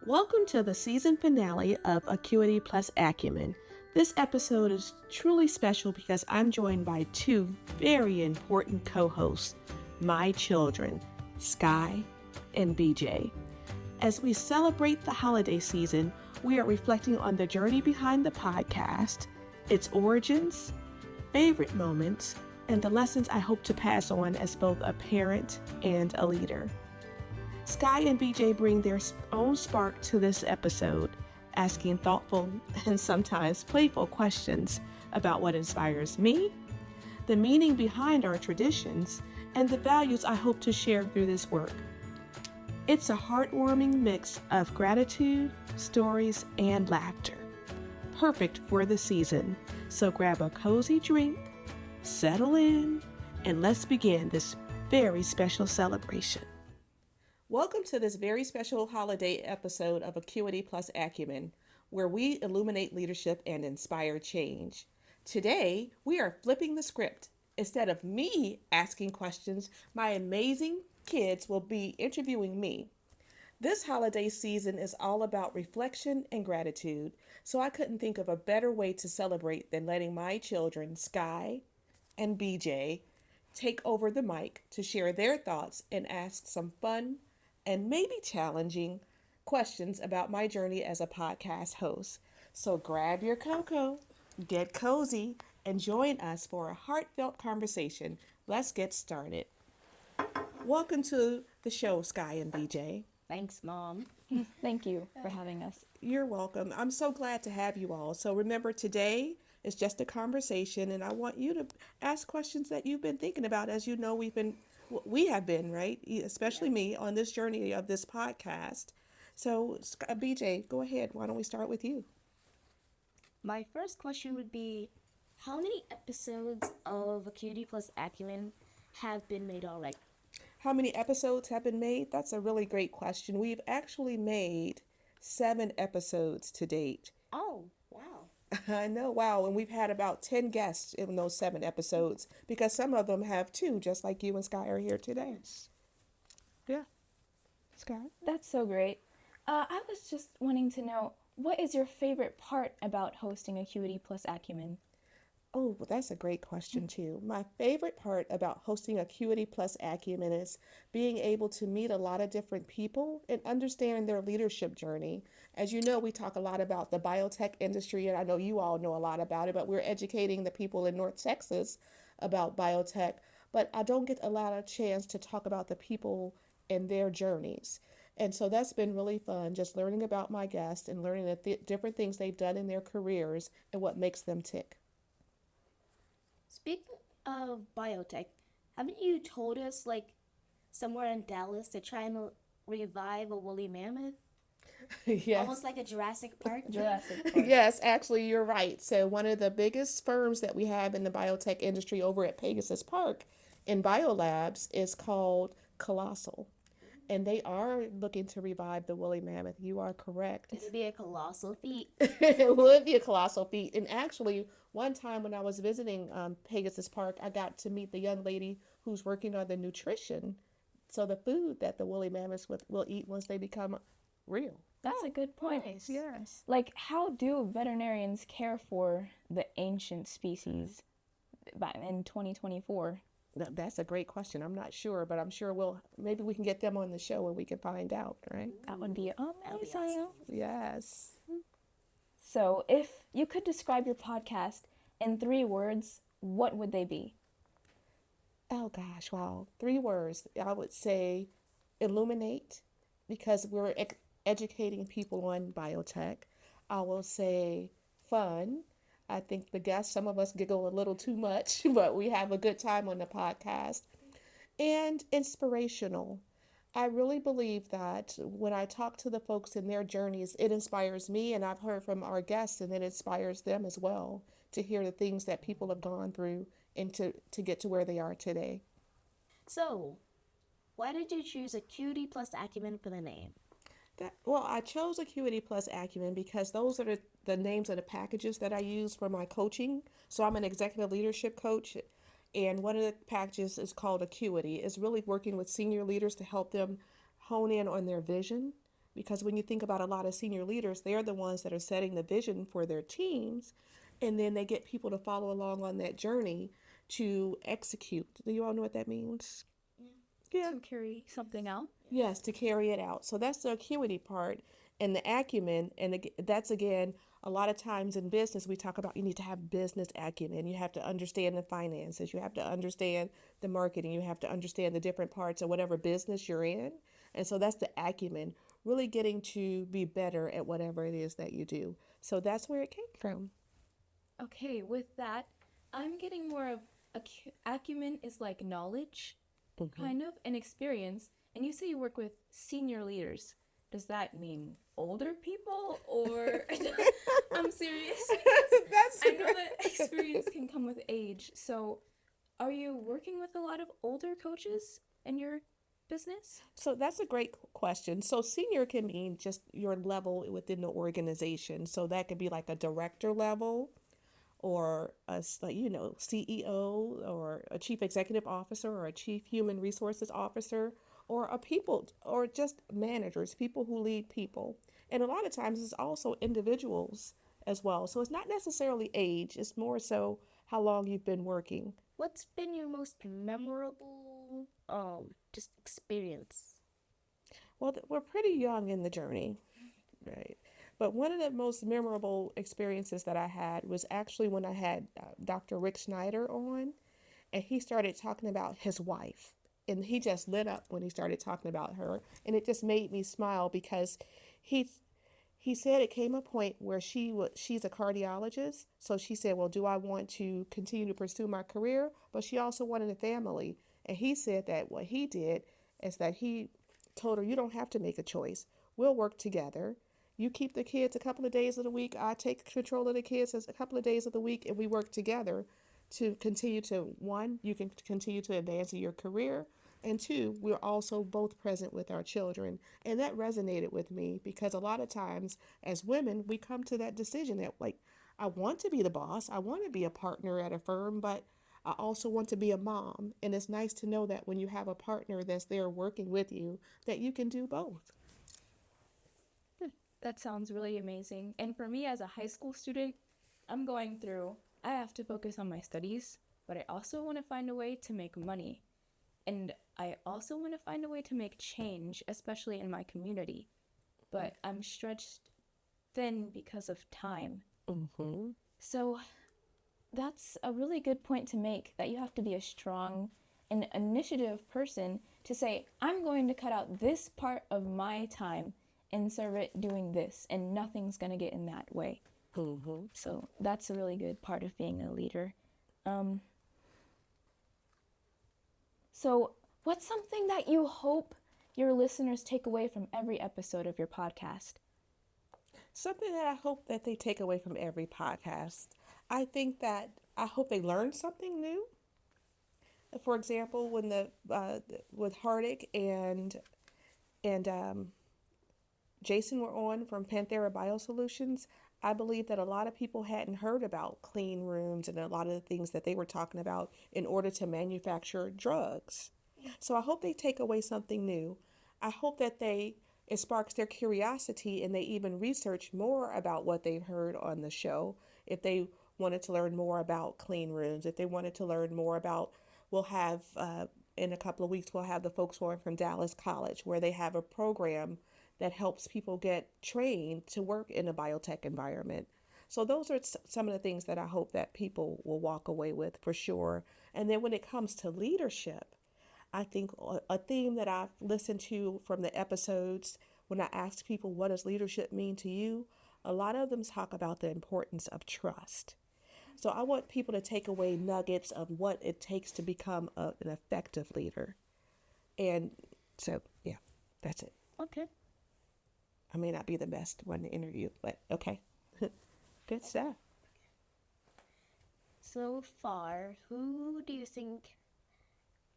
Welcome to the season finale of Acuity Plus Acumen. This episode is truly special because I'm joined by two very important co-hosts, my children, Skye and BJ. As we celebrate the holiday season, we are reflecting on the journey behind the podcast, its origins, favorite moments, and the lessons I hope to pass on as both a parent and a leader. Skye and BJ bring their own spark to this episode, asking thoughtful and sometimes playful questions about what inspires me, the meaning behind our traditions, and the values I hope to share through this work. It's a heartwarming mix of gratitude, stories, and laughter. Perfect for the season, so grab a cozy drink, settle in, and let's begin this very special celebration. Welcome to this very special holiday episode of Acuity Plus Acumen, where we illuminate leadership and inspire change. Today, we are flipping the script. Instead of me asking questions, my amazing kids will be interviewing me. This holiday season is all about reflection and gratitude, so I couldn't think of a better way to celebrate than letting my children, Skye and BJ, take over the mic to share their thoughts and ask some fun and maybe challenging questions about my journey as a podcast host. So grab your cocoa, get cozy, and join us for a heartfelt conversation. Let's get started. Welcome to the show, Skye and BJ. Thanks, Mom. Thank you for having us. You're welcome. I'm so glad to have you all. So remember, today is just a conversation, and I want you to ask questions that you've been thinking about. As you know, we have been, right? Especially me on this journey of this podcast. So, BJ, go ahead. Why don't we start with you? My first question would be, how many episodes of Acuity Plus Acumen have been made already? How many episodes have been made? That's a really great question. We've actually made 7 episodes to date. Oh, wow. I know, wow. And we've had about 10 guests in those 7 episodes because some of them have 2, just like you and Skye are here today. Yeah. Skye? That's so great. I was just wanting to know, what is your favorite part about hosting Acuity Plus Acumen? Oh, well, that's a great question, too. My favorite part about hosting Acuity Plus Acumen is being able to meet a lot of different people and understand their leadership journey. As you know, we talk a lot about the biotech industry, and I know you all know a lot about it, but we're educating the people in North Texas about biotech. But I don't get a lot of chance to talk about the people and their journeys. And so that's been really fun, just learning about my guests and learning the different things they've done in their careers and what makes them tick. Speaking of biotech, haven't you told us, somewhere in Dallas, to try and revive a woolly mammoth? Yes. Almost like a Jurassic Park? Jurassic Park. Yes, actually, you're right. So one of the biggest firms that we have in the biotech industry over at Pegasus Park in biolabs is called Colossal. And they are looking to revive the woolly mammoth. You are correct. It would be a colossal feat. It would be a colossal feat. And actually, one time when I was visiting Pegasus Park, I got to meet the young lady who's working on the nutrition. So the food that the woolly mammoths will eat once they become real. That's a good point. Nice. Yes. How do veterinarians care for the ancient species in 2024? That's a great question. I'm not sure, but I'm sure maybe we can get them on the show and we can find out, right? That would be amazing. Yes. So, if you could describe your podcast in 3 words, what would they be? Oh gosh, wow. 3 words. I would say illuminate, because we're educating people on biotech. I will say fun. I think some of us giggle a little too much, but we have a good time on the podcast. And inspirational. I really believe that when I talk to the folks in their journeys, it inspires me, and I've heard from our guests, and it inspires them as well to hear the things that people have gone through and to get to where they are today. So, why did you choose Acuity Plus Acumen for the name? I chose Acuity Plus Acumen because those are the names of the packages that I use for my coaching. So I'm an executive leadership coach, and one of the packages is called Acuity. It's really working with senior leaders to help them hone in on their vision because when you think about a lot of senior leaders, they're the ones that are setting the vision for their teams, and then they get people to follow along on that journey to execute. Do you all know what that means? Yeah. To carry something out. Yes, to carry it out. So that's the acuity part, and the acumen. And that's again, a lot of times in business, we talk about you need to have business acumen. You have to understand the finances. You have to understand the marketing. You have to understand the different parts of whatever business you're in. And so that's the acumen, really getting to be better at whatever it is that you do. So that's where it came from. Okay, with that, I'm getting more of acumen is like knowledge, kind of, and experience. And you say you work with senior leaders. Does that mean older people or I'm serious. I know that experience can come with age. So are you working with a lot of older coaches in your business? So that's a great question. So senior can mean just your level within the organization. So that could be like a director level or CEO or a chief executive officer or a chief human resources officer or a people or just managers, people who lead people. And a lot of times it's also individuals as well. So it's not necessarily age, it's more so how long you've been working. What's been your most memorable just experience? Well, we're pretty young in the journey, right? But one of the most memorable experiences that I had was actually when I had Dr. Rick Schneider on, and he started talking about his wife. And he just lit up when he started talking about her. And it just made me smile because he said it came a point where she's a cardiologist. So she said, well, do I want to continue to pursue my career? But she also wanted a family. And he said that what he did is that he told her, you don't have to make a choice. We'll work together. You keep the kids a couple of days of the week. I take control of the kids a couple of days of the week, and we work together to continue to, one, you can continue to advance in your career, and two, we're also both present with our children. And that resonated with me because a lot of times as women, we come to that decision that, like, I want to be the boss, I want to be a partner at a firm, but I also want to be a mom. And it's nice to know that when you have a partner that's there working with you, that you can do both. That sounds really amazing. And for me as a high school student, I have to focus on my studies, but I also want to find a way to make money. And I also want to find a way to make change, especially in my community. But I'm stretched thin because of time. Mm-hmm. So that's a really good point to make, that you have to be a strong and initiative person to say, I'm going to cut out this part of my time and serve it doing this, and nothing's going to get in that way. Mm-hmm. So that's a really good part of being a leader. So what's something that you hope your listeners take away from every episode of your podcast? Something that I hope that they take away from every podcast. I hope they learn something new. For example, when with Hardick and Jason were on from Panthera Biosolutions, I believe that a lot of people hadn't heard about clean rooms and a lot of the things that they were talking about in order to manufacture drugs. So I hope they take away something new. I hope that it sparks their curiosity and they even research more about what they've heard on the show. If they wanted to learn more about clean rooms, if they wanted to learn more about, we'll have, in a couple of weeks, we'll have the folks who are from Dallas College where they have a program that helps people get trained to work in a biotech environment. So those are some of the things that I hope that people will walk away with for sure. And then when it comes to leadership, I think a theme that I've listened to from the episodes, when I ask people, what does leadership mean to you? A lot of them talk about the importance of trust. So I want people to take away nuggets of what it takes to become an effective leader. And so, yeah, that's it. Okay. I may not be the best one to interview, but okay. Good stuff. So far, who do you think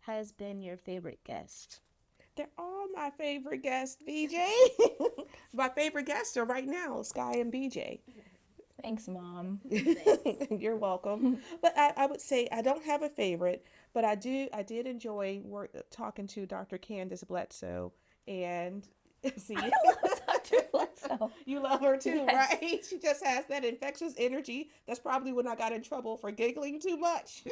has been your favorite guest? They're all my favorite guests, BJ. My favorite guests are right now, Skye and BJ. Thanks, Mom. You're welcome. But I would say I don't have a favorite, but I did enjoy talking to Dr. Candace Bledsoe and see. too myself. You love her too, Yes. right? She just has that infectious energy. That's probably when I got in trouble for giggling too much.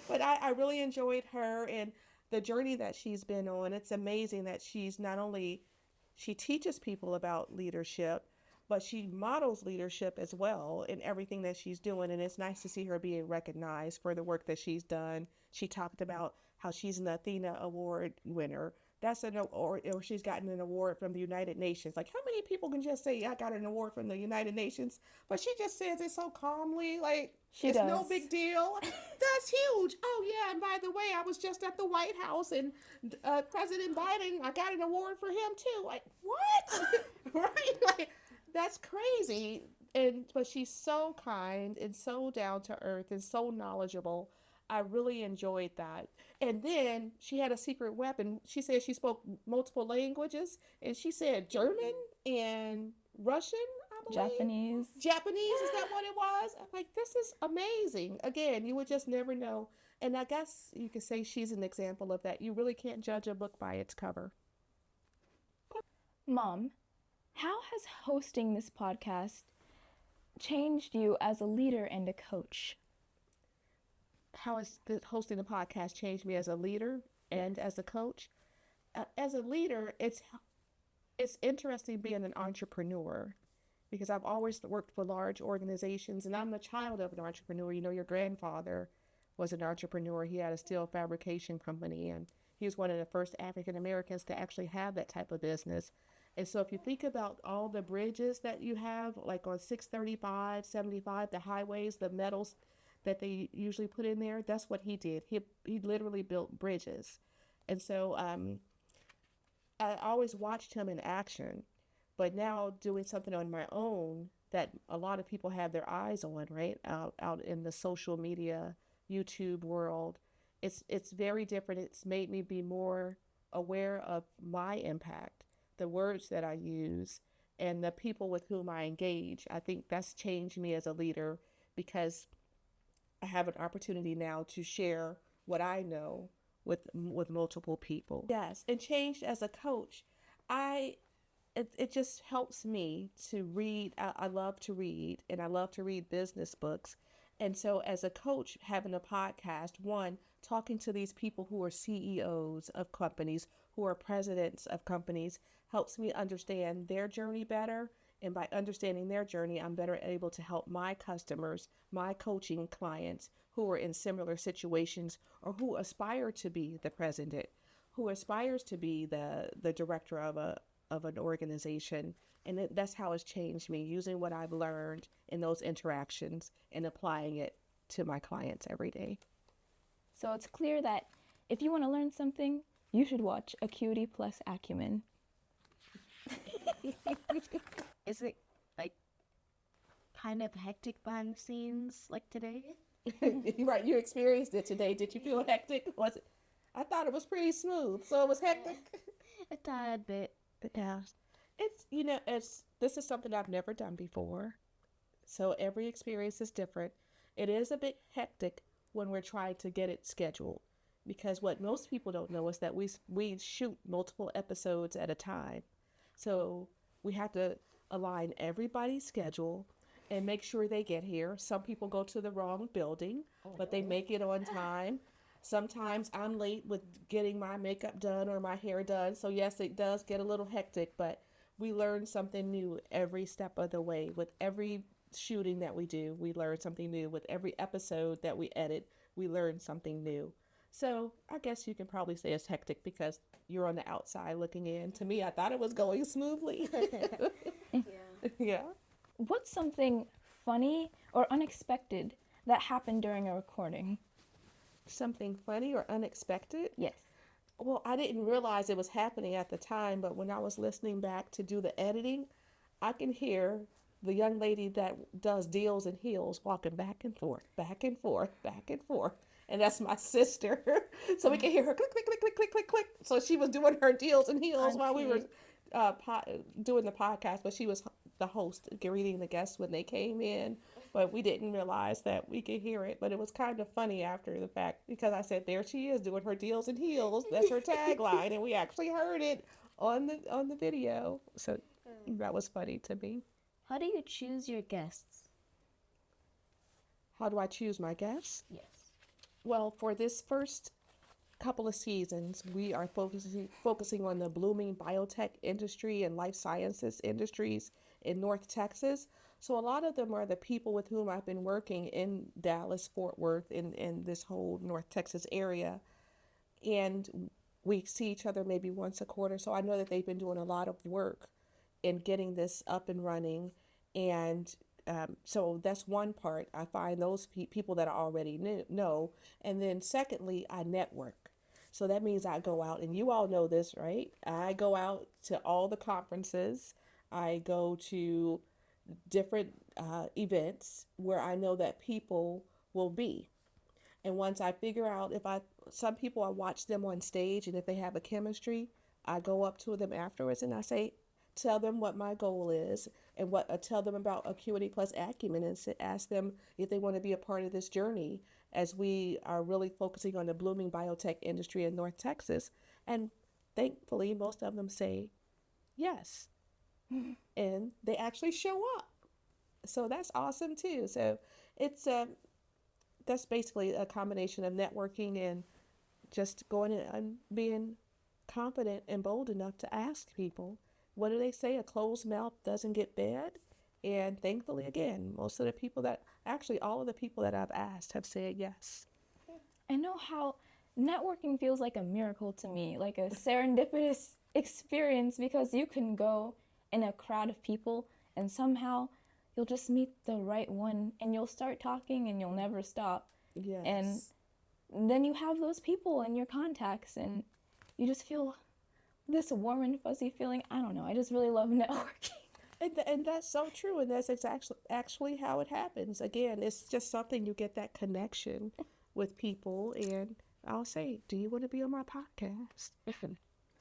But I really enjoyed her and the journey that she's been on. It's amazing that she's not only she teaches people about leadership, but she models leadership as well in everything that she's doing. And it's nice to see her being recognized for the work that she's done. She talked about how she's an Athena Award winner. That's an award, or she's gotten an award from the United Nations. Like, how many people can just say, I got an award from the United Nations? But she just says it so calmly, like, She it's does. no big deal. That's huge. Oh, yeah. And by the way, I was just at the White House and President Biden, I got an award for him too. Like, what? Right? Like, that's crazy. But she's so kind and so down to earth and so knowledgeable. I really enjoyed that. And then she had a secret weapon. She said she spoke multiple languages, and she said German and Russian, I believe. Japanese. Japanese, is that what it was? I'm like, this is amazing. Again, you would just never know. And I guess you could say she's an example of that. You really can't judge a book by its cover. Mom, how has hosting this podcast changed you as a leader and a coach? How has hosting the podcast changed me as a leader and as a coach? As a leader, it's interesting being an entrepreneur because I've always worked for large organizations, and I'm the child of an entrepreneur. You know, your grandfather was an entrepreneur. He had a steel fabrication company, and he was one of the first African Americans to actually have that type of business. And so if you think about all the bridges that you have, like on 635, 75, the highways, the metals that they usually put in there, that's what he did. He literally built bridges. And so I always watched him in action, but now doing something on my own that a lot of people have their eyes on, right? Out in the social media, YouTube world, it's very different. It's made me be more aware of my impact, the words that I use, and the people with whom I engage. I think that's changed me as a leader because I have an opportunity now to share what I know with multiple people. Yes, and changed as a coach. It just helps me to read. I love to read, and I love to read business books. And so as a coach, having a podcast, one, talking to these people who are CEOs of companies, who are presidents of companies, helps me understand their journey better. And by understanding their journey, I'm better able to help my customers, my coaching clients who are in similar situations or who aspire to be the president, who aspires to be the director of an organization. And that's how it's changed me, using what I've learned in those interactions and applying it to my clients every day. So it's clear that if you want to learn something, you should watch Acuity Plus Acumen. Is it like kind of hectic behind the scenes like today? Right, you experienced it today. Did you feel hectic? Was it? I thought it was pretty smooth, so it was hectic. A tad bit. Yeah, this is something I've never done before, so every experience is different. It is a bit hectic when we're trying to get it scheduled, because what most people don't know is that we shoot multiple episodes at a time, so we have to align everybody's schedule and make sure they get here. Some people go to the wrong building, but they make it on time. Sometimes I'm late with getting my makeup done or my hair done. So yes, it does get a little hectic, but we learn something new every step of the way. With every shooting that we do, we learn something new. With every episode that we edit, we learn something new. So I guess you can probably say it's hectic because you're on the outside looking in. To me, I thought it was going smoothly. Yeah. What's something funny or unexpected that happened during a recording? Something funny or unexpected? Yes. Well, I didn't realize it was happening at the time, but when I was listening back to do the editing, I can hear the young lady that does deals and heels walking back and forth, back and forth, back and forth. And that's my sister. So we can hear her click, click, click, click, click, click, click. So she was doing her deals and heels while we were doing the podcast, but she was the host, greeting the guests when they came in. But we didn't realize that we could hear it. But it was kind of funny after the fact because I said, there she is doing her deals and heels. That's her tagline. And we actually heard it on the video. So That was funny to me. How do you choose your guests? How do I choose my guests? Yes. Well, for this first couple of seasons, we are focusing on the blooming biotech industry and life sciences industries in North Texas. So a lot of them are the people with whom I've been working in Dallas, Fort Worth, in this whole North Texas area. And we see each other maybe once a quarter. So I know that they've been doing a lot of work in getting this up and running. And so that's one part. I find those people that I already know. And then secondly, I network. So that means I go out, and you all know this, right? I go out to all the conferences. I go to different events where I know that people will be. And once I figure out some people, I watch them on stage, and if they have a chemistry, I go up to them afterwards and I say, tell them what my goal is and tell them about Acuity Plus Acumen, and ask them if they want to be a part of this journey as we are really focusing on the blooming biotech industry in North Texas. And thankfully, most of them say yes. And they actually show up. So that's awesome too. So it's that's basically a combination of networking and just going and being confident and bold enough to ask people. What do they say? A closed mouth doesn't get fed. And thankfully, again, all of the people that I've asked have said yes. I know how networking feels like a miracle to me, like a serendipitous experience, because you can go in a crowd of people and somehow you'll just meet the right one and you'll start talking and you'll never stop. Yes. And then you have those people in your contacts and you just feel this warm and fuzzy feeling. I don't know. I just really love networking. And that's so true. And that's actually how it happens. Again, it's just something, you get that connection with people. And I'll say, do you want to be on my podcast?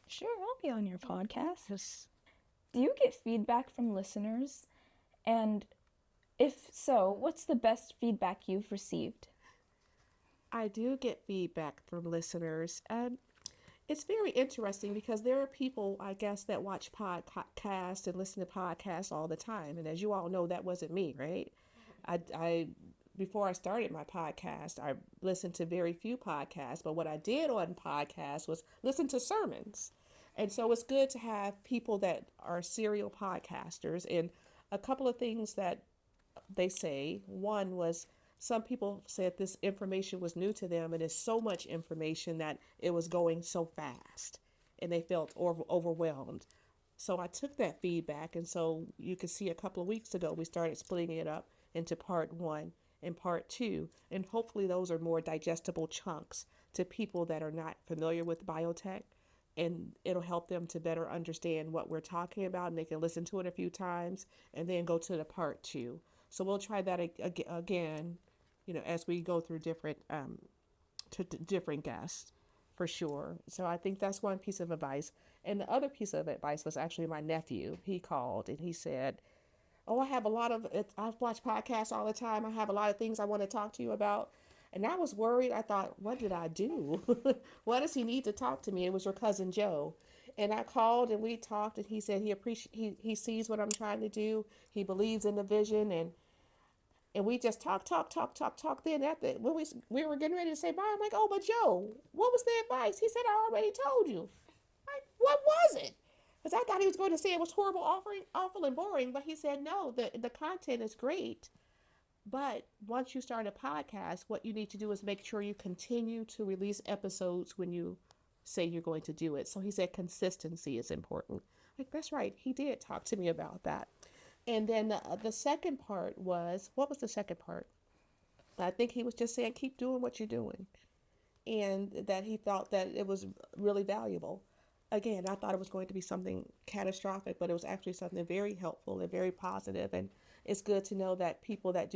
Sure, I'll be on your podcast. Yes. Do you get feedback from listeners? And if so, what's the best feedback you've received? I do get feedback from listeners. It's very interesting because there are people, I guess, that watch podcasts and listen to podcasts all the time. And as you all know, that wasn't me, right? I before I started my podcast, I listened to very few podcasts. But what I did on podcasts was listen to sermons. And so it's good to have people that are serial podcasters. And a couple of things that they say. One was, some people said this information was new to them, and it's so much information that it was going so fast and they felt overwhelmed. So I took that feedback, and so you can see a couple of weeks ago we started splitting it up into part 1 and part 2, and hopefully those are more digestible chunks to people that are not familiar with biotech, and it'll help them to better understand what we're talking about, and they can listen to it a few times and then go to the part 2. So we'll try that again, as we go through different guests, for sure. So I think that's one piece of advice. And the other piece of advice was actually my nephew. He called and he said, "Oh, I've watched podcasts all the time. I have a lot of things I want to talk to you about." And I was worried. I thought, what did I do? Why does he need to talk to me? It was your cousin Joe. And I called and we talked, and he said he sees what I'm trying to do. He believes in the vision, and we just talk. Then when we were getting ready to say bye, I'm like, "Oh, but Joe, what was the advice?" He said, "I already told you." Like, what was it? Because I thought he was going to say it was horrible, awful, and boring. But he said, no, the content is great. But once you start a podcast, what you need to do is make sure you continue to release episodes when you say you're going to do it. So he said consistency is important. Like, that's right. He did talk to me about that. And then the second part was, what was the second part? I think he was just saying, keep doing what you're doing. And that he thought that it was really valuable. Again, I thought it was going to be something catastrophic, but it was actually something very helpful and very positive. And it's good to know that people that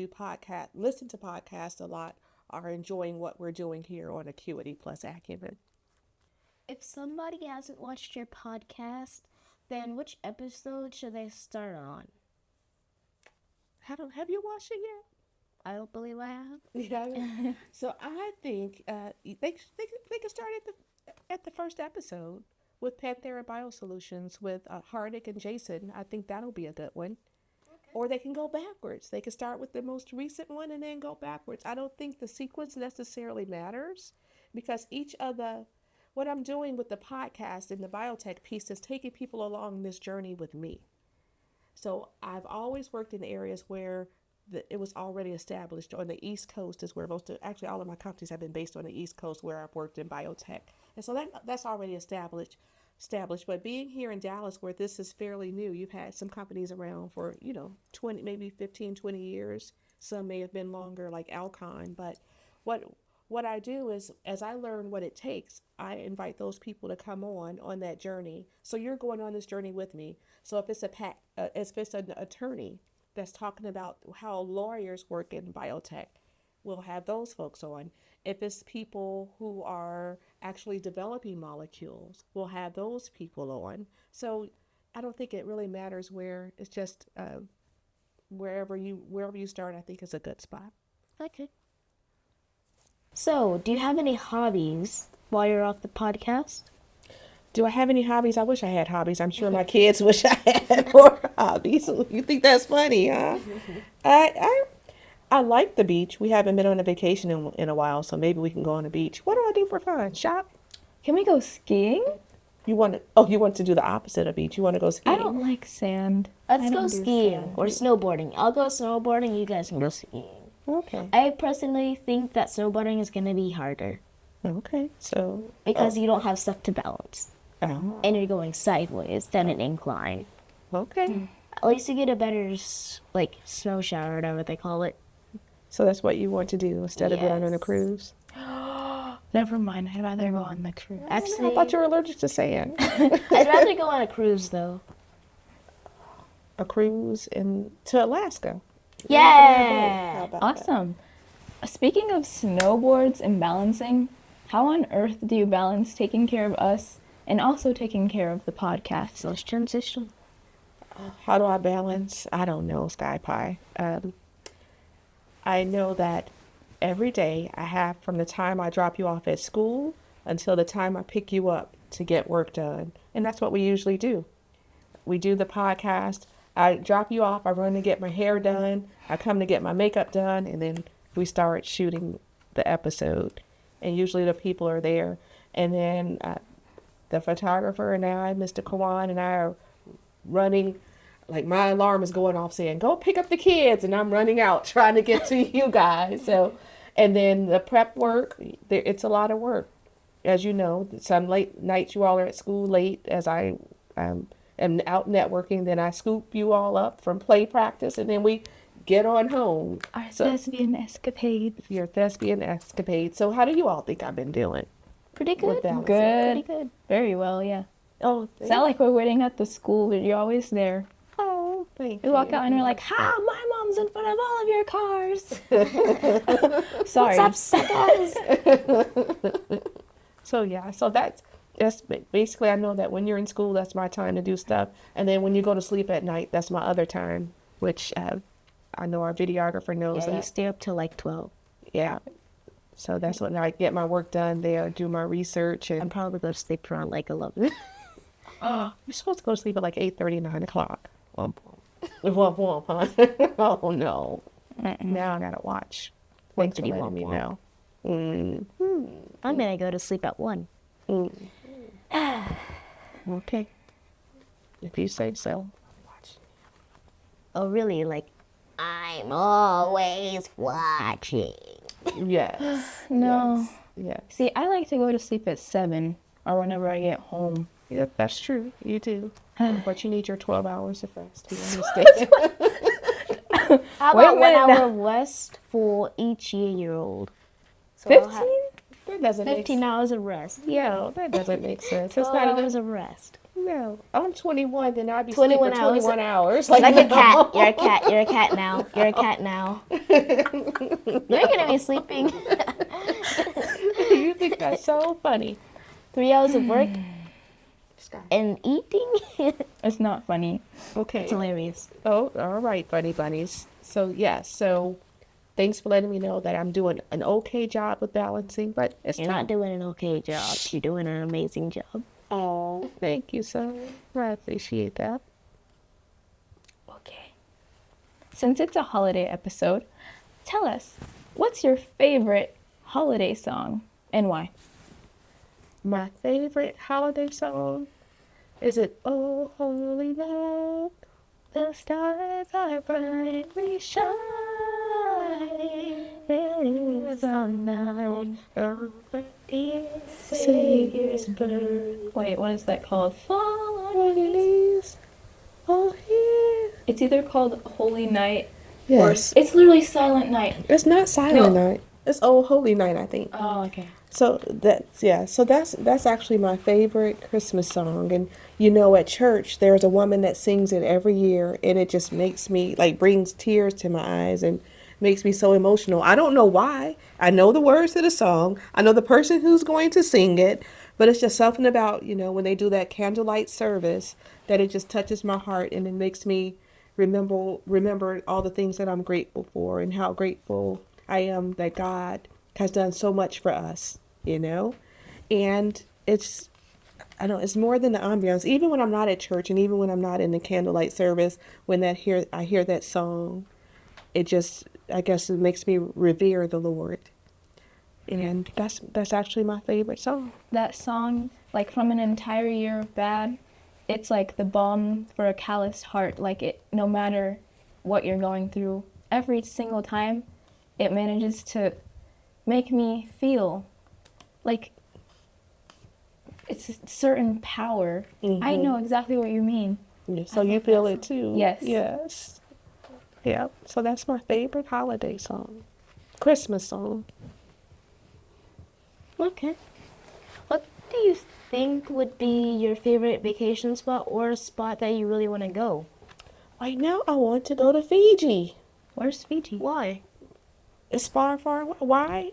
listen to podcasts a lot, are enjoying what we're doing here on Acuity Plus Acumen. If somebody hasn't watched your podcast, then which episode should they start on? Have you watched it yet? I don't believe I have. Yeah. So I think they can start at the first episode. with Panthera Biosolutions with Hardik and Jason. I think that'll be a good one. Or they can go backwards. They can start with the most recent one and then go backwards. I don't think the sequence necessarily matters because what I'm doing with the podcast and the biotech piece is taking people along this journey with me. So I've always worked in areas where it was already established. On the East Coast is where actually all of my companies have been based on the East Coast where I've worked in biotech. And so that's already established. But being here in Dallas where this is fairly new, you've had some companies around for, 20, maybe 15, 20 years. Some may have been longer like Alcon. But what I do is as I learn what it takes, I invite those people to come on that journey. So you're going on this journey with me. So if it's an attorney that's talking about how lawyers work in biotech, we'll have those folks on. If it's people who are actually developing molecules, we'll have those people on. So I don't think it really matters where. It's just wherever you start, I think is a good spot. Okay. So, do you have any hobbies while you're off the podcast? Do I have any hobbies? I wish I had hobbies. I'm sure my kids wish I had more hobbies. You think that's funny, huh? I like the beach. We haven't been on a vacation in a while, so maybe we can go on the beach. What do I do for fun? Shop? Can we go skiing? You want to do the opposite of beach. You want to go skiing? I don't like sand. Let's go skiing or snowboarding. I'll go snowboarding. You guys can go skiing. Okay. I personally think that snowboarding is going to be harder. Okay. So because you don't have stuff to balance. Oh. And you're going sideways down an incline. Okay. At least you get a better snow shower or whatever they call it. So that's what you want to do instead of going on a cruise? Never mind. I'd rather go on the cruise. Actually, I thought you were allergic to sand. I'd rather go on a cruise though. A cruise to Alaska. Yeah. How about Awesome. Speaking of snowboards and balancing, how on earth do you balance taking care of us and also taking care of the podcast? So let's transition. How do I balance? I don't know, Skye Pie. I know that every day I have from the time I drop you off at school until the time I pick you up to get work done. And that's what we usually do. We do the podcast. I drop you off. I run to get my hair done. I come to get my makeup done. And then we start shooting the episode. And usually the people are there. And then the photographer and I, Mr. Kawan, and I are running. Like my alarm is going off saying, go pick up the kids. And I'm running out trying to get to you guys. So, and then the prep work, it's a lot of work. As you know, some late nights you all are at school late as I am out networking. Then I scoop you all up from play practice and then we get on home. Our thespian escapade. Your thespian escapade. So how do you all think I've been doing? Pretty good. Good. Pretty good. Very well, yeah. Oh, It's not like we're waiting at the school, but you're always there. Oh, thank you. We walk out and we're like, ha, my mom's in front of all of your cars. Sorry. What's up, suckers? So yeah, so that's basically, I know that when you're in school, that's my time to do stuff. And then when you go to sleep at night, that's my other time, which I know our videographer knows Yeah, that. you stay up till like 12. Yeah. So that's when I get my work done there, do my research. I'm And probably going to sleep around like 11. you're supposed to go to sleep at like 8:30, 9 o'clock. Womp womp, huh? Oh, no. Now I got to watch. Thanks for Wompity letting me womp know. I'm going to go to sleep at 1. Okay. If you say so. Oh, really? Like, I'm always watching. Yes. No. Yes. See, I like to go to sleep at 7 or whenever I get home. Yeah, that's true. You do. But you need your 12 hours of rest. You understand? How Wait a about 1 minute. hour rest for each year-old? So 15? That doesn't make 15 hours of rest. Yeah, that doesn't make sense. It's 12 not enough. hours of rest. No. I'm 21, then I'd be 21 sleeping hours. 21 hours. Like a no. cat. You're a cat. You're a cat now. You're a cat now. You're going to be sleeping You think that's so funny. 3 hours of work and eating. It's not funny. Okay. It's hilarious. Oh, all right, funny bunnies. So, yes. So, thanks for letting me know that I'm doing an okay job with balancing, but it's You're not doing an okay job. You're doing an amazing job. Oh, Thank you so much. I appreciate that. Okay. Since it's a holiday episode, tell us, what's your favorite holiday song and why? My favorite holiday song is it "Oh Holy Night, the stars are brightly shining, it is on night of the Savior's birth." Wait, what is that called? Fall on your knees, oh here. It's either called Holy Night Yes. or it's literally Silent Night. It's not Silent No. Night. It's "Oh Holy Night," I think. Oh, okay. So that's actually my favorite Christmas song. And at church there's a woman that sings it every year, and it just makes me like brings tears to my eyes and makes me so emotional. I don't know why. I know the words to the song. I know the person who's going to sing it, but it's just something about, when they do that candlelight service that it just touches my heart, and it makes me remember all the things that I'm grateful for and how grateful I am that God has done so much for us, and it's more than the ambiance. Even when I'm not at church and even when I'm not in the candlelight service, when I hear that song, I guess it makes me revere the Lord. And that's actually my favorite song. That song, like from an entire year of bad, it's like the balm for a calloused heart. Like no matter what you're going through, every single time, it manages to make me feel like it's a certain power. Mm-hmm. I know exactly what you mean. Yeah, so you feel it too? Yes. Yes. Yeah. So that's my favorite holiday song, Christmas song. Okay. What do you think would be your favorite vacation spot or a spot that you really want to go? Right now, I want to go to Fiji. Where's Fiji? Why? It's far, far away. Why?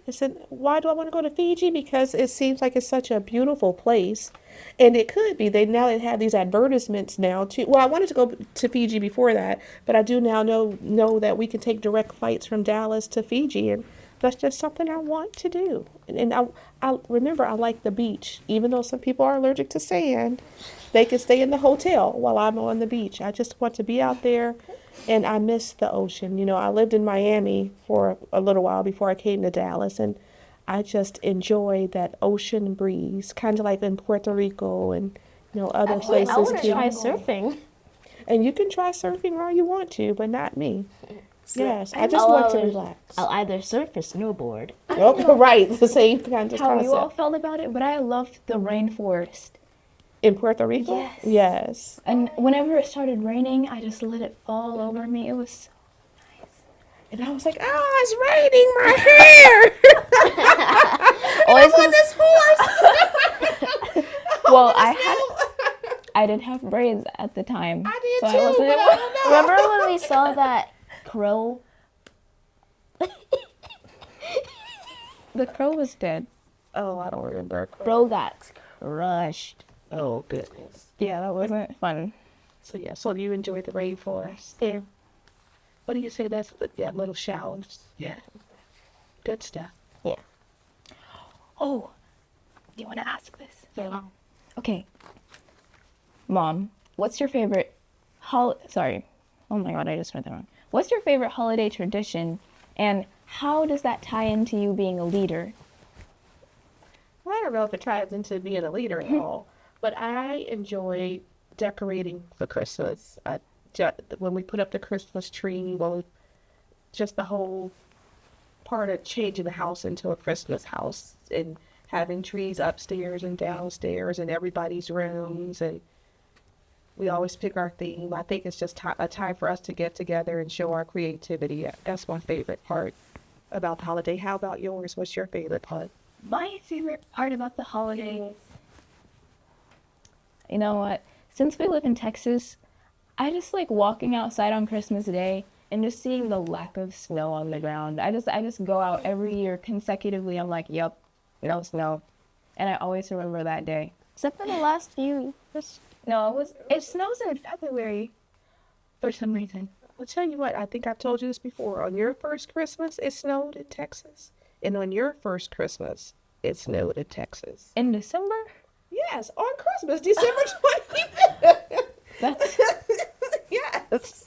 Why do I want to go to Fiji? Because it seems like it's such a beautiful place. And it could be. They have these advertisements now too. Well, I wanted to go to Fiji before that, but I do now know that we can take direct flights from Dallas to Fiji, and that's just something I want to do. And I remember I like the beach. Even though some people are allergic to sand, they can stay in the hotel while I'm on the beach. I just want to be out there. And I miss the ocean. I lived in Miami for a little while before I came to Dallas, and I just enjoy that ocean breeze, kind of like in Puerto Rico and other places I want to too. try surfing. And you can try surfing all you want to, but not me. Yes, I just I'll want to either- relax. I'll either surf or snowboard. Oh, right, the same kind of How you all concept. felt about it, but I loved the rainforest. In Puerto Rico? Yes. Yes. And whenever it started raining, I just let it fall over me. It was so And I was like, oh, it's raining my hair. Always on this horse. well, I didn't have braids at the time. I did so too, I wasn't but I able- don't know. Remember when we saw that crow? The crow was dead. Oh, I don't remember. Bro got crushed. Oh, goodness. Yeah, that wasn't fun. So you enjoyed the rainforest? Yeah. What do you say that's little showers? Yeah. Good stuff. Yeah. Oh, do you want to ask this? Yeah. Okay. Mom, what's your favorite sorry. Oh my god, I just read that wrong. What's your favorite holiday tradition, and how does that tie into you being a leader? Well, I don't know if it ties into being a leader at all, but I enjoy decorating for Christmas. When we put up the Christmas tree, just the whole part of changing the house into a Christmas house and having trees upstairs and downstairs in everybody's rooms, and we always pick our theme. I think it's just a time for us to get together and show our creativity. That's my favorite part about the holiday. How about yours? What's your favorite part? My favorite part about the holidays, you know what? Since we live in Texas, I just like walking outside on Christmas Day and just seeing the lack of snow on the ground. I just go out every year consecutively. I'm like, yep, no snow. And I always remember that day. Except for the last few. No, it snows in February for some reason. I'll tell you what, I think I've told you this before. On your first Christmas, it snowed in Texas. And on your first Christmas, it snowed in Texas. In December? Yes, on Christmas, December 25th. That's Yes.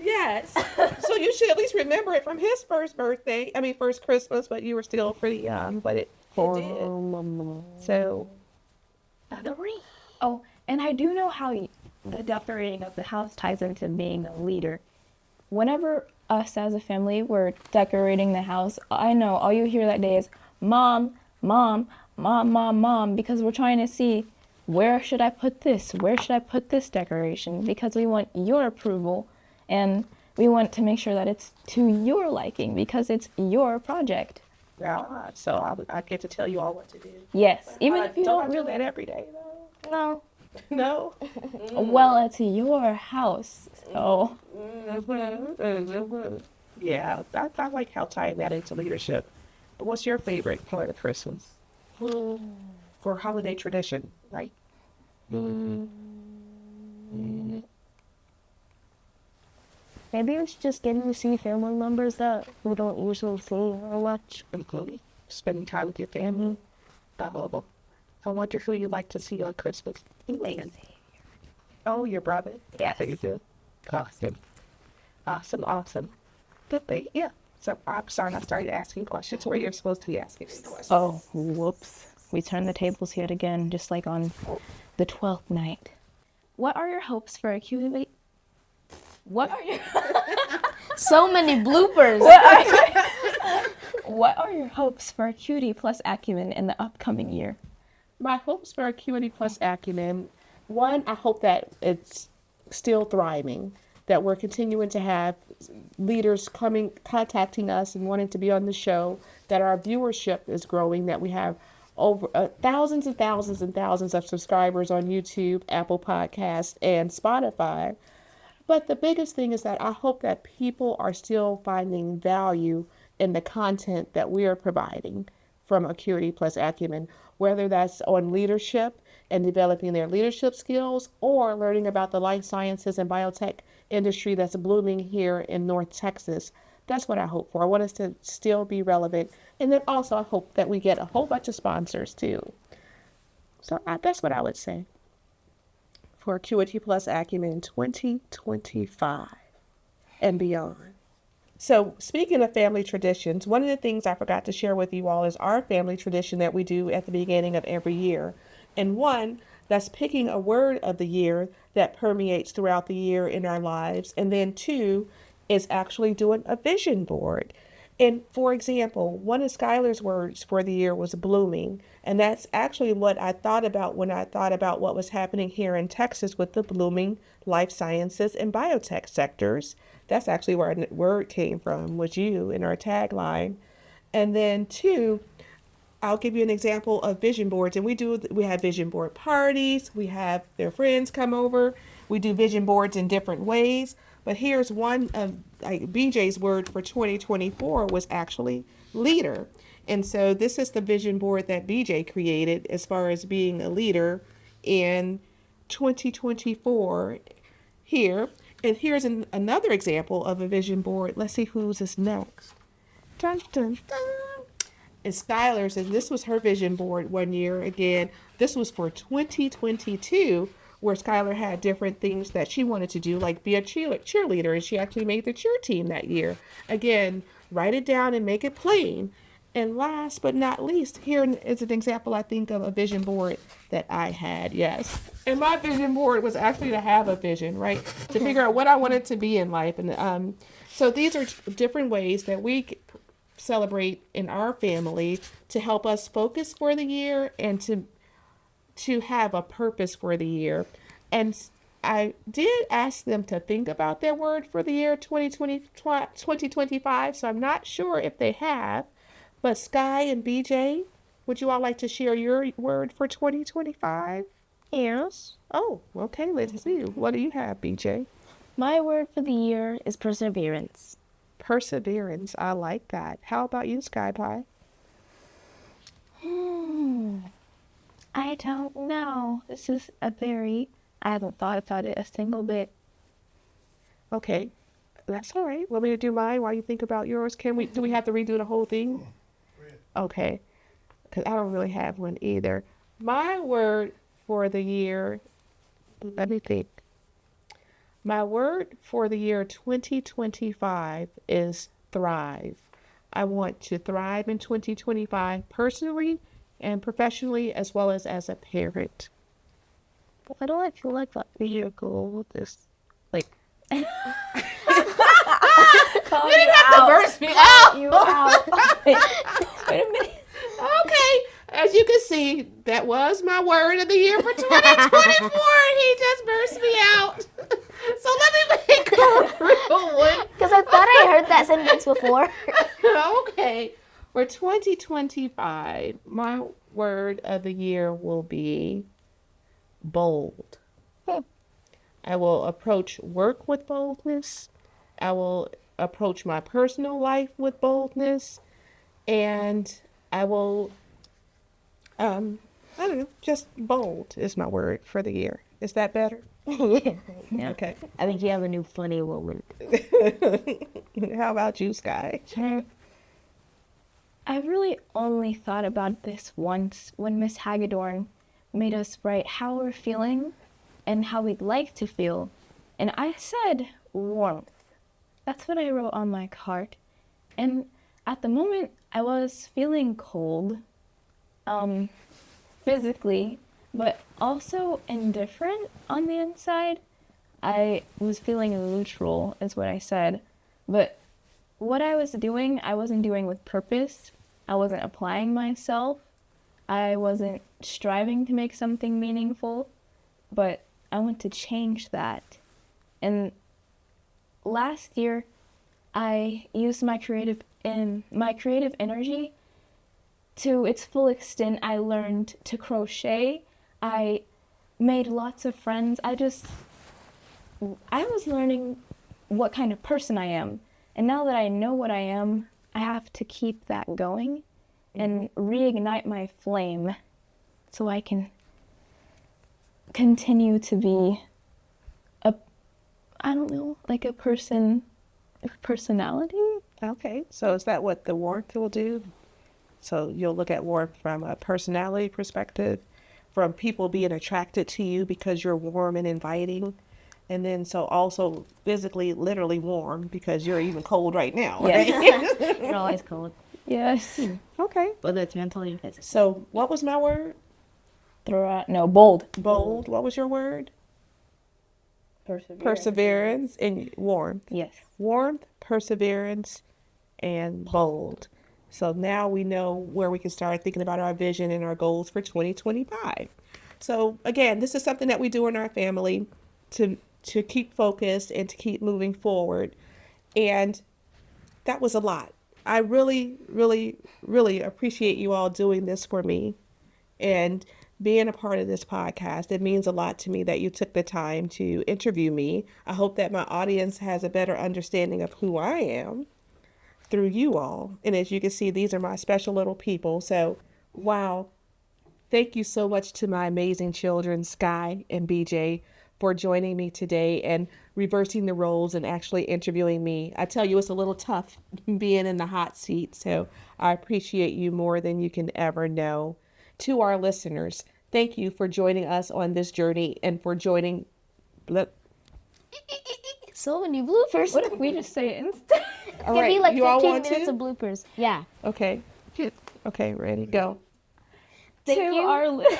Yes. So you should at least remember it from his first Christmas, but you were still pretty young, but it did. So, Oh, and I do know how the decorating of the house ties into being a leader. Whenever us as a family were decorating the house, I know all you hear that day is mom, mom, mom, mom, mom, because we're trying to see where should I put this? Where should I put this decoration? Because we want your approval and we want to make sure that it's to your liking because it's your project. yeah, so I get to tell you all what to do. Yes, even if you don't don't do really. that every day, though. No. No. Well, it's your house, so. Yeah, I like how tying that into leadership. But what's your favorite part of Christmas? For holiday tradition, right? Maybe it's just getting to see family members that we don't usually see or much. Including spending time with your family. Oh, I wonder who you like to see on Christmas. Man. Oh, your brother? Yes. You do. Awesome. Good thing. Yeah. So I'm sorry I started asking questions where you're supposed to be asking questions. Oh, whoops. We turned the tables yet again, just like on the 12th night. What are your hopes for Acuity? What are your So many bloopers. What are your hopes for Acuity Plus Acumen in the upcoming year? My hopes for Acuity Plus Acumen, one, I hope that it's still thriving, that we're continuing to have leaders contacting us and wanting to be on the show, that our viewership is growing, that we have over thousands and thousands and thousands of subscribers on YouTube, Apple Podcasts, and Spotify. But the biggest thing is that I hope that people are still finding value in the content that we are providing from Acuity Plus Acumen, whether that's on leadership and developing their leadership skills or learning about the life sciences and biotech industry that's blooming here in North Texas. That's what I hope for. I want us to still be relevant. And then also I hope that we get a whole bunch of sponsors too. So that's what I would say for Acuity Plus Acumen 2025 and beyond. So speaking of family traditions, one of the things I forgot to share with you all is our family tradition that we do at the beginning of every year. And one, that's picking a word of the year that permeates throughout the year in our lives. And then two is actually doing a vision board. And for example, one of Skylar's words for the year was blooming. And that's actually what I thought about when I thought about what was happening here in Texas with the blooming life sciences and biotech sectors. That's actually where our word came from, was you in our tagline. And then two, I'll give you an example of vision boards. And we have vision board parties. We have their friends come over. We do vision boards in different ways. But here's one of BJ's word for 2024 was actually leader. And so this is the vision board that BJ created as far as being a leader in 2024 here. And here's another example of a vision board. Let's see whose is next. Dun, dun, dun. And Skylar's, and this was her vision board one year. Again, this was for 2022, where Skylar had different things that she wanted to do, like be a cheerleader, and she actually made the cheer team that year. Again, write it down and make it plain. And last but not least, here is an example, I think, of a vision board that I had, yes. And my vision board was actually to have a vision, right? To figure out what I wanted to be in life. And so these are different ways that we celebrate in our family to help us focus for the year and to have a purpose for the year. And I did ask them to think about their word for the year 2025, so I'm not sure if they have. But Skye and BJ, would you all like to share your word for 2025? Yes. Oh, okay, let's see. What do you have, BJ? My word for the year is perseverance. Perseverance. I like that. How about you, Skye Pie? I don't know. This is I haven't thought about it a single bit. Okay, that's all right. Want me to do mine while you think about yours? Do we have to redo the whole thing? Okay. because I don't really have one either. My word for the year, let me think. My word for the year 2025 is thrive. I want to thrive in 2025 personally and professionally, as well as a parent. Why do I feel like that vehicle with this? Like, Call you didn't have to burst me out. you out. Wait a minute. Okay, as you can see, that was my word of the year for 2024. He just burst me out. So let me make a real one. Because I thought I heard that sentence before. Okay, for 2025, my word of the year will be bold. I will approach work with boldness. I will approach my personal life with boldness. And I will, I don't know, just bold is my word for the year. Is that better? Yeah. Okay. I think you have a new funny moment. How about you, Skye? I really only thought about this once when Miss Hagedorn made us write how we're feeling and how we'd like to feel. And I said warmth. That's what I wrote on my card. And at the moment, I was feeling cold, physically, but also indifferent on the inside. I was feeling neutral, is what I said. But what I was doing, I wasn't doing with purpose. I wasn't applying myself. I wasn't striving to make something meaningful. But I want to change that. And last year, I used my creative energy to its full extent. I learned to crochet. I made lots of friends. I was learning what kind of person I am. And now that I know what I am, I have to keep that going and reignite my flame so I can continue to be a personality. Okay, so is that what the warmth will do? So you'll look at warmth from a personality perspective, from people being attracted to you because you're warm and inviting. And then so also physically, literally warm because you're even cold right now, right? You're always cold. Yes. Okay. Whether it's mentally or physically. So what was my word? Bold. Bold. What was your word? Perseverance and warmth. Yes. Warmth, perseverance, and bold. So now we know where we can start thinking about our vision and our goals for 2025. So again, this is something that we do in our family to keep focused and to keep moving forward. And that was a lot. I really, really, really appreciate you all doing this for me and being a part of this podcast. It means a lot to me that you took the time to interview me. I hope that my audience has a better understanding of who I am through you all. And as you can see, these are my special little people. So, wow. Thank you so much to my amazing children, Skye and BJ, for joining me today and reversing the roles and actually interviewing me. I tell you, it's a little tough being in the hot seat. So I appreciate you more than you can ever know. To our listeners, thank you for joining us on this journey and for joining. So many bloopers. What if we just say it instead? All Give right, me like you all 15 want minutes to? of bloopers. Yeah. Okay. Okay, ready, go. To our listeners.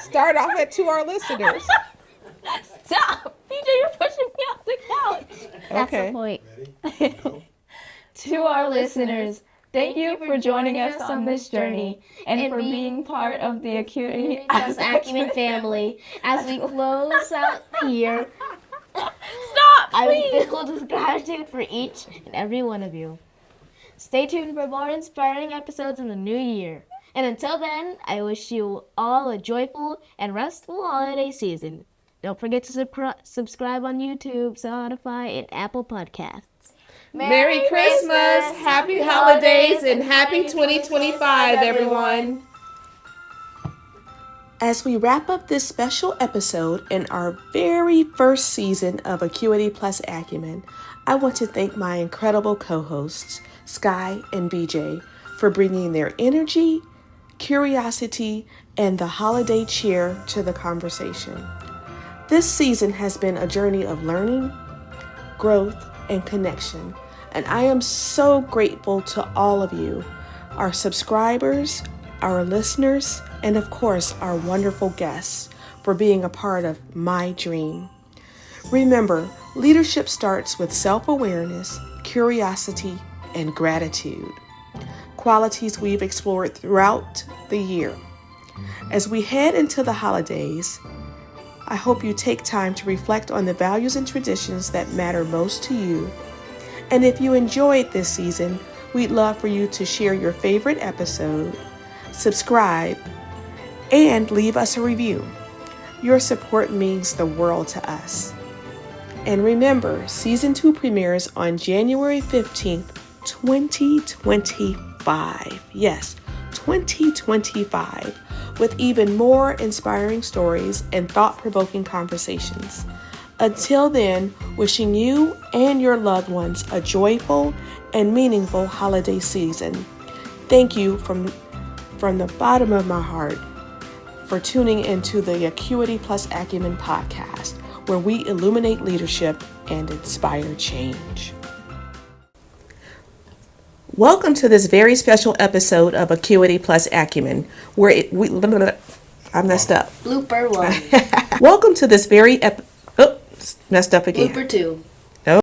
Start off at to our listeners. Stop! BJ, you're pushing me off the couch. That's Okay. the point. To our listeners, thank you for joining us on this journey and for being part of the Acuity Plus Acumen family. As we close out the year, Stop, I'm please! filled with gratitude for each and every one of you. Stay tuned for more inspiring episodes in the new year. And until then, I wish you all a joyful and restful holiday season. Don't forget to subscribe on YouTube, Spotify, and Apple Podcasts. Merry Christmas, Happy Holidays, and Happy 2025, everyone. As we wrap up this special episode in our very first season of Acuity Plus Acumen, I want to thank my incredible co-hosts, Skye and BJ, for bringing their energy, curiosity, and the holiday cheer to the conversation. This season has been a journey of learning, growth, and connection, and I am so grateful to all of you, our subscribers, our listeners, and of course, our wonderful guests for being a part of my dream. Remember, leadership starts with self-awareness, curiosity, and gratitude, qualities we've explored throughout the year. As we head into the holidays, I hope you take time to reflect on the values and traditions that matter most to you. And if you enjoyed this season, we'd love for you to share your favorite episode, subscribe, and leave us a review. Your support means the world to us. And remember, Season 2 premieres on January 15th, 2025. Yes, 2025, with even more inspiring stories and thought-provoking conversations. Until then, wishing you and your loved ones a joyful and meaningful holiday season. Thank you from the bottom of my heart for tuning into the Acuity Plus Acumen podcast, where we illuminate leadership and inspire change. Welcome to this very special episode of Acuity Plus Acumen, where I messed up. Blooper 1. Welcome to this very messed up again. Blooper 2.